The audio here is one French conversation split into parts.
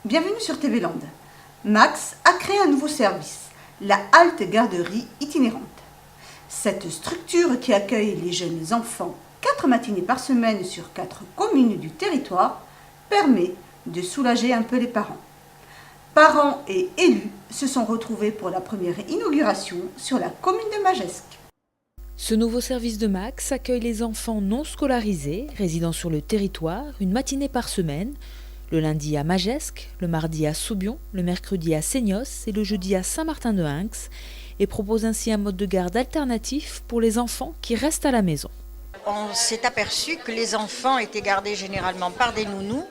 Bienvenue sur TV Land. Max a créé un nouveau service, la halte garderie itinérante. Cette structure qui accueille les jeunes enfants 4 matinées par semaine sur 4 communes du territoire permet de soulager un peu les parents. Parents et élus se sont retrouvés pour la première inauguration sur la commune de Magescq. Ce nouveau service de Max accueille les enfants non scolarisés résidant sur le territoire une matinée par semaine, le lundi à Magescq, le mardi à Soubion, le mercredi à Seignos et le jeudi à Saint-Martin-de-Hinx, et propose ainsi un mode de garde alternatif pour les enfants qui restent à la maison. On s'est aperçu que les enfants étaient gardés généralement par des nounous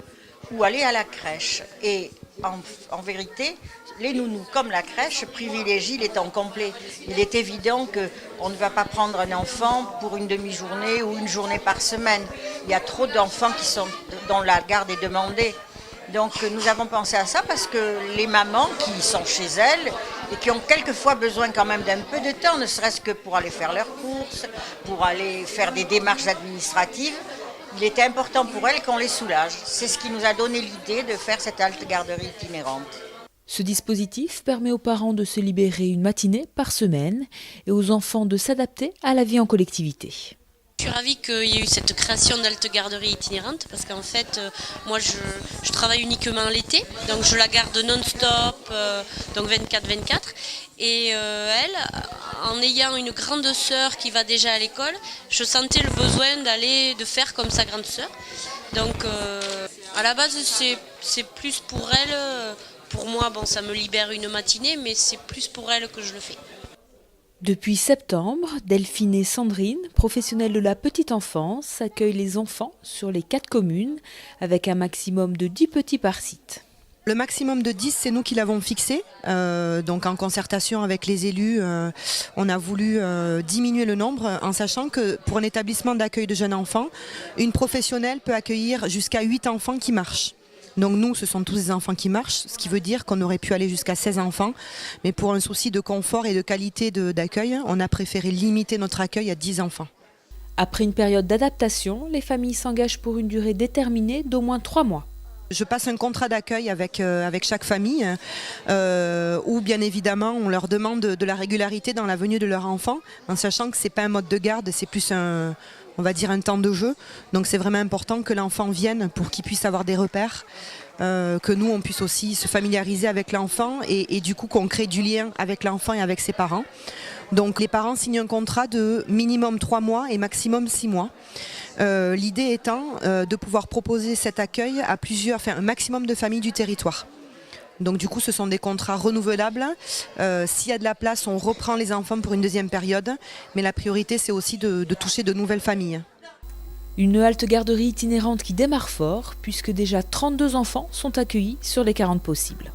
ou allaient à la crèche. Et en vérité, les nounous comme la crèche privilégient les temps complets. Il est évident qu'on ne va pas prendre un enfant pour une demi-journée ou une journée par semaine. Il y a trop d'enfants dont la garde est demandée. Donc nous avons pensé à ça parce que les mamans qui sont chez elles et qui ont quelquefois besoin quand même d'un peu de temps, ne serait-ce que pour aller faire leurs courses, pour aller faire des démarches administratives, il était important pour elles qu'on les soulage. C'est ce qui nous a donné l'idée de faire cette halte garderie itinérante. Ce dispositif permet aux parents de se libérer une matinée par semaine et aux enfants de s'adapter à la vie en collectivité. Je suis ravie qu'il y ait eu cette création d'halte garderie itinérante parce qu'en fait, moi je travaille uniquement l'été, donc je la garde non-stop, donc 24-24. Et elle, en ayant une grande sœur qui va déjà à l'école, je sentais le besoin de faire comme sa grande sœur. Donc à la base, c'est plus pour elle. Pour moi, bon, ça me libère une matinée, mais c'est plus pour elle que je le fais. Depuis septembre, Delphine et Sandrine, professionnelles de la petite enfance, accueillent les enfants sur les 4 communes avec un maximum de 10 petits par site. Le maximum de 10, c'est nous qui l'avons fixé. Donc en concertation avec les élus, on a voulu diminuer le nombre en sachant que pour un établissement d'accueil de jeunes enfants, une professionnelle peut accueillir jusqu'à 8 enfants qui marchent. Donc nous, ce sont tous des enfants qui marchent, ce qui veut dire qu'on aurait pu aller jusqu'à 16 enfants. Mais pour un souci de confort et de qualité d'accueil, on a préféré limiter notre accueil à 10 enfants. Après une période d'adaptation, les familles s'engagent pour une durée déterminée d'au moins 3 mois. Je passe un contrat d'accueil avec chaque famille où bien évidemment on leur demande de la régularité dans la venue de leur enfant en sachant que ce n'est pas un mode de garde, c'est plus un temps de jeu. Donc c'est vraiment important que l'enfant vienne pour qu'il puisse avoir des repères, que nous on puisse aussi se familiariser avec l'enfant et du coup qu'on crée du lien avec l'enfant et avec ses parents. Donc les parents signent un contrat de minimum 3 mois et maximum 6 mois. L'idée étant de pouvoir proposer cet accueil à un maximum de familles du territoire. Donc du coup ce sont des contrats renouvelables. S'il y a de la place, on reprend les enfants pour une deuxième période. Mais la priorité c'est aussi de toucher de nouvelles familles. Une halte garderie itinérante qui démarre fort puisque déjà 32 enfants sont accueillis sur les 40 possibles.